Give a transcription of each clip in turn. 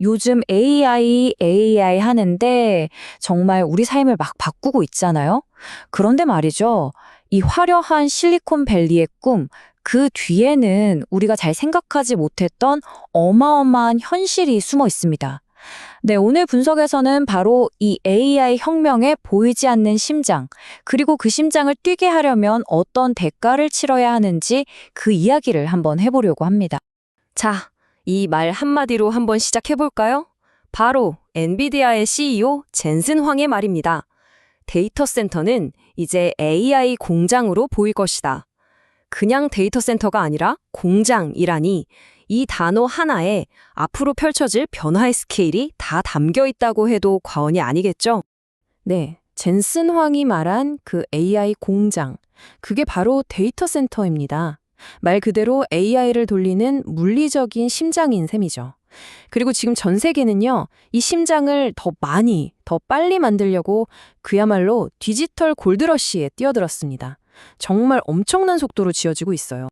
요즘 AI 하는데 정말 우리 삶을 막 바꾸고 있잖아요. 그런데 말이죠. 이 화려한 실리콘밸리의 꿈, 그 뒤에는 우리가 잘 생각하지 못했던 어마어마한 현실이 숨어 있습니다. 네, 오늘 분석에서는 바로 이 AI 혁명의 보이지 않는 심장, 그리고 그 심장을 뛰게 하려면 어떤 대가를 치러야 하는지 그 이야기를 한번 해보려고 합니다. 자, 이 말 한마디로 한번 시작해볼까요? 바로 엔비디아의 CEO 젠슨 황의 말입니다. 데이터 센터는 이제 AI 공장으로 보일 것이다. 그냥 데이터 센터가 아니라 공장이라니 이 단어 하나에 앞으로 펼쳐질 변화의 스케일이 다 담겨 있다고 해도 과언이 아니겠죠? 네, 젠슨 황이 말한 그 AI 공장, 그게 바로 데이터 센터입니다. 말 그대로 AI를 돌리는 물리적인 심장인 셈이죠. 그리고 지금 전 세계는요, 이 심장을 더 많이, 더 빨리 만들려고 그야말로 디지털 골드러시에 뛰어들었습니다. 정말 엄청난 속도로 지어지고 있어요.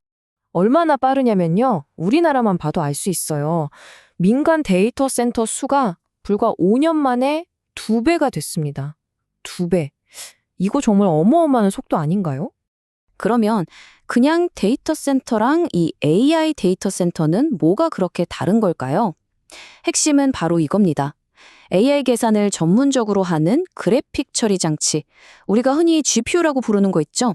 얼마나 빠르냐면요, 우리나라만 봐도 알 수 있어요. 민간 데이터 센터 수가 불과 5년 만에 2배가 됐습니다. 2배. 이거 정말 어마어마한 속도 아닌가요? 그러면 그냥 데이터 센터랑 이 AI 데이터 센터는 뭐가 그렇게 다른 걸까요? 핵심은 바로 이겁니다. AI 계산을 전문적으로 하는 그래픽 처리 장치, 우리가 흔히 GPU라고 부르는 거 있죠?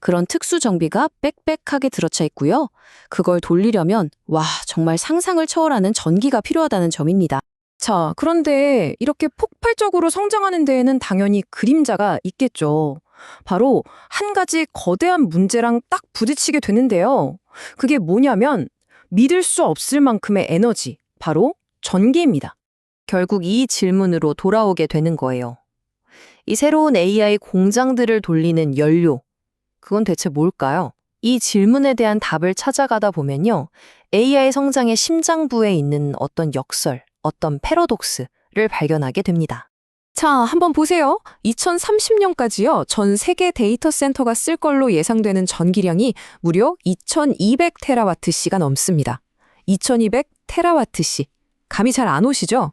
그런 특수 정비가 빽빽하게 들어차 있고요. 그걸 돌리려면 와, 정말 상상을 초월하는 전기가 필요하다는 점입니다. 자, 그런데 이렇게 폭발적으로 성장하는 데에는 당연히 그림자가 있겠죠. 바로 한 가지 거대한 문제랑 딱 부딪히게 되는데요. 그게 뭐냐면 믿을 수 없을 만큼의 에너지, 바로 전기입니다. 결국 이 질문으로 돌아오게 되는 거예요. 이 새로운 AI 공장들을 돌리는 연료, 그건 대체 뭘까요? 이 질문에 대한 답을 찾아가다 보면요. AI 성장의 심장부에 있는 어떤 역설, 어떤 패러독스를 발견하게 됩니다. 자, 한번 보세요. 2030년까지요. 전 세계 데이터 센터가 쓸 걸로 예상되는 전기량이 무려 2200테라와트시가 넘습니다. 2200테라와트시. 감이 잘 안 오시죠?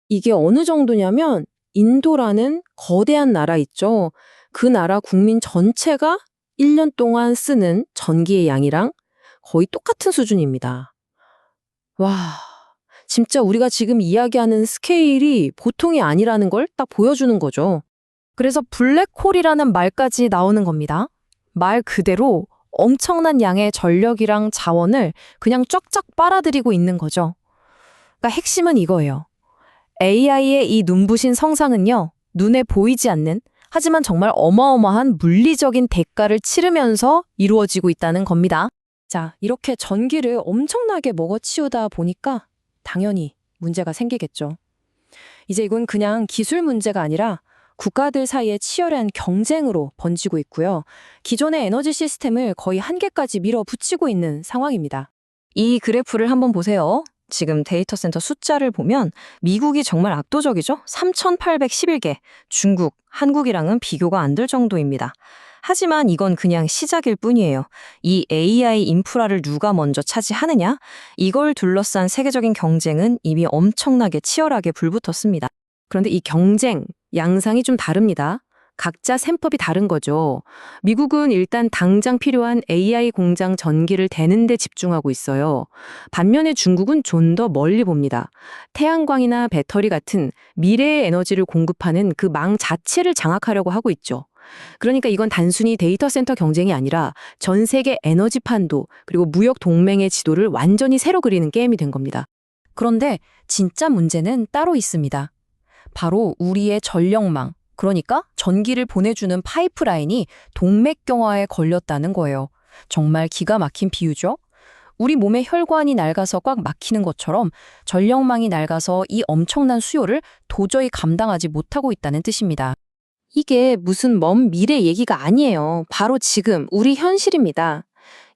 이게 어느 정도냐면 인도라는 거대한 나라 있죠. 그 나라 국민 전체가 1년 동안 쓰는 전기의 양이랑 거의 똑같은 수준입니다. 와, 진짜 우리가 지금 이야기하는 스케일이 보통이 아니라는 걸 딱 보여주는 거죠. 그래서 블랙홀이라는 말까지 나오는 겁니다. 말 그대로 엄청난 양의 전력이랑 자원을 그냥 쫙쫙 빨아들이고 있는 거죠. 그러니까 핵심은 이거예요. AI의 이 눈부신 성상은요, 눈에 보이지 않는, 하지만 정말 어마어마한 물리적인 대가를 치르면서 이루어지고 있다는 겁니다. 자, 이렇게 전기를 엄청나게 먹어치우다 보니까 당연히 문제가 생기겠죠. 이제 이건 그냥 기술 문제가 아니라 국가들 사이의 치열한 경쟁으로 번지고 있고요. 기존의 에너지 시스템을 거의 한계까지 밀어붙이고 있는 상황입니다. 이 그래프를 한번 보세요. 지금 데이터 센터 숫자를 보면 미국이 정말 압도적이죠? 3,811개, 중국, 한국이랑은 비교가 안 될 정도입니다. 하지만 이건 그냥 시작일 뿐이에요. 이 AI 인프라를 누가 먼저 차지하느냐? 이걸 둘러싼 세계적인 경쟁은 이미 엄청나게 치열하게 불붙었습니다. 그런데 이 경쟁, 양상이 좀 다릅니다. 각자 셈법이 다른 거죠. 미국은 일단 당장 필요한 AI 공장 전기를 대는 데 집중하고 있어요. 반면에 중국은 좀 더 멀리 봅니다. 태양광이나 배터리 같은 미래의 에너지를 공급하는 그 망 자체를 장악하려고 하고 있죠. 그러니까 이건 단순히 데이터 센터 경쟁이 아니라 전 세계 에너지 판도 그리고 무역 동맹의 지도를 완전히 새로 그리는 게임이 된 겁니다. 그런데 진짜 문제는 따로 있습니다. 바로 우리의 전력망, 그러니까 전기를 보내주는 파이프라인이 동맥경화에 걸렸다는 거예요. 정말 기가 막힌 비유죠? 우리 몸의 혈관이 낡아서 꽉 막히는 것처럼 전력망이 낡아서 이 엄청난 수요를 도저히 감당하지 못하고 있다는 뜻입니다. 이게 무슨 먼 미래 얘기가 아니에요. 바로 지금 우리 현실입니다.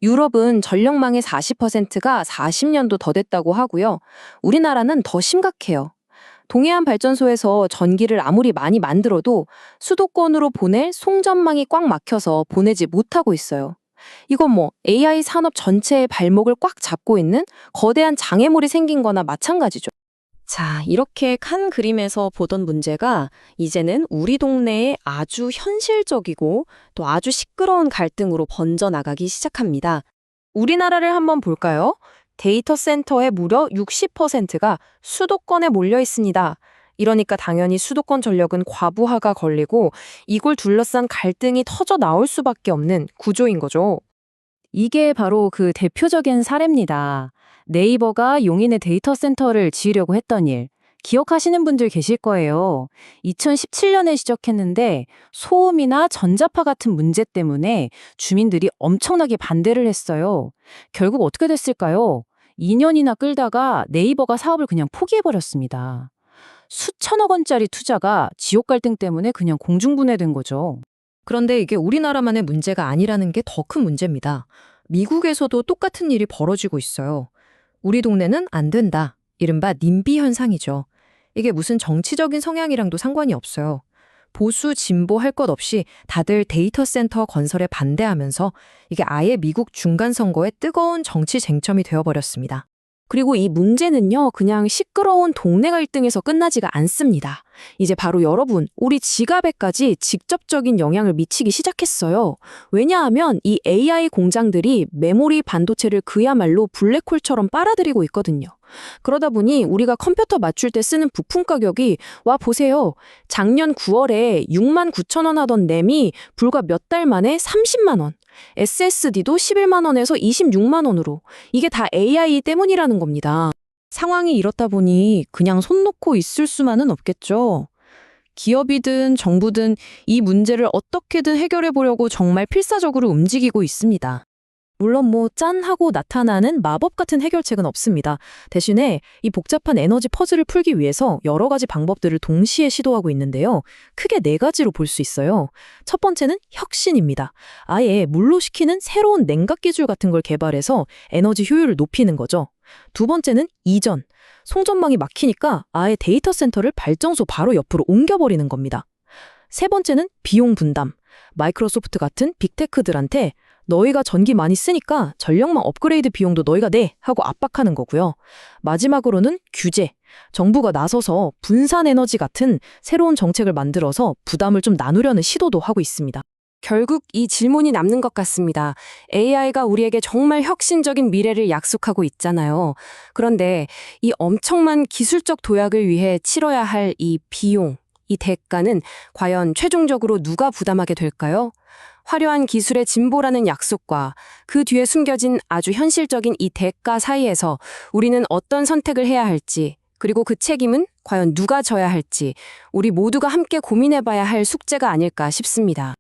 유럽은 전력망의 40%가 40년도 더 됐다고 하고요. 우리나라는 더 심각해요. 동해안 발전소에서 전기를 아무리 많이 만들어도 수도권으로 보낼 송전망이 꽉 막혀서 보내지 못하고 있어요. 이건 뭐 AI 산업 전체의 발목을 꽉 잡고 있는 거대한 장애물이 생긴 거나 마찬가지죠. 자, 이렇게 칸 그림에서 보던 문제가 이제는 우리 동네에 아주 현실적이고 또 아주 시끄러운 갈등으로 번져나가기 시작합니다. 우리나라를 한번 볼까요? 데이터 센터의 무려 60%가 수도권에 몰려 있습니다. 이러니까 당연히 수도권 전력은 과부하가 걸리고 이걸 둘러싼 갈등이 터져 나올 수밖에 없는 구조인 거죠. 이게 바로 그 대표적인 사례입니다. 네이버가 용인의 데이터 센터를 지으려고 했던 일. 기억하시는 분들 계실 거예요. 2017년에 시작했는데 소음이나 전자파 같은 문제 때문에 주민들이 엄청나게 반대를 했어요. 결국 어떻게 됐을까요? 2년이나 끌다가 네이버가 사업을 그냥 포기해버렸습니다. 수천억 원짜리 투자가 지역 갈등 때문에 그냥 공중분해된 거죠. 그런데 이게 우리나라만의 문제가 아니라는 게 더 큰 문제입니다. 미국에서도 똑같은 일이 벌어지고 있어요. 우리 동네는 안 된다. 이른바 님비 현상이죠. 이게 무슨 정치적인 성향이랑도 상관이 없어요. 보수, 진보 할 것 없이 다들 데이터 센터 건설에 반대하면서 이게 아예 미국 중간 선거의 뜨거운 정치 쟁점이 되어버렸습니다. 그리고 이 문제는요, 그냥 시끄러운 동네 갈등에서 끝나지가 않습니다. 이제 바로 여러분, 우리 지갑에까지 직접적인 영향을 미치기 시작했어요. 왜냐하면 이 AI 공장들이 메모리 반도체를 그야말로 블랙홀처럼 빨아들이고 있거든요. 그러다 보니 우리가 컴퓨터 맞출 때 쓰는 부품 가격이 와 보세요. 작년 9월에 6만 9천 원 하던 램이 불과 몇 달 만에 30만 원. SSD도 11만 원에서 26만 원으로. 이게 다 AI 때문이라는 겁니다. 상황이 이렇다 보니 그냥 손 놓고 있을 수만은 없겠죠. 기업이든 정부든 이 문제를 어떻게든 해결해 보려고 정말 필사적으로 움직이고 있습니다. 물론 짠 하고 나타나는 마법 같은 해결책은 없습니다. 대신에 이 복잡한 에너지 퍼즐을 풀기 위해서 여러 가지 방법들을 동시에 시도하고 있는데요. 크게 4가지로 볼 수 있어요. 첫 번째는 혁신입니다. 아예 물로 식히는 새로운 냉각 기술 같은 걸 개발해서 에너지 효율을 높이는 거죠. 두 번째는 이전. 송전망이 막히니까 아예 데이터 센터를 발전소 바로 옆으로 옮겨버리는 겁니다. 세 번째는 비용 분담. 마이크로소프트 같은 빅테크들한테 너희가 전기 많이 쓰니까 전력망 업그레이드 비용도 너희가 내 하고 압박하는 거고요. 마지막으로는 규제. 정부가 나서서 분산 에너지 같은 새로운 정책을 만들어서 부담을 좀 나누려는 시도도 하고 있습니다. 결국 이 질문이 남는 것 같습니다. AI가 우리에게 정말 혁신적인 미래를 약속하고 있잖아요. 그런데 이 엄청난 기술적 도약을 위해 치러야 할 이 비용, 이 대가는 과연 최종적으로 누가 부담하게 될까요? 화려한 기술의 진보라는 약속과 그 뒤에 숨겨진 아주 현실적인 이 대가 사이에서 우리는 어떤 선택을 해야 할지, 그리고 그 책임은 과연 누가 져야 할지 우리 모두가 함께 고민해봐야 할 숙제가 아닐까 싶습니다.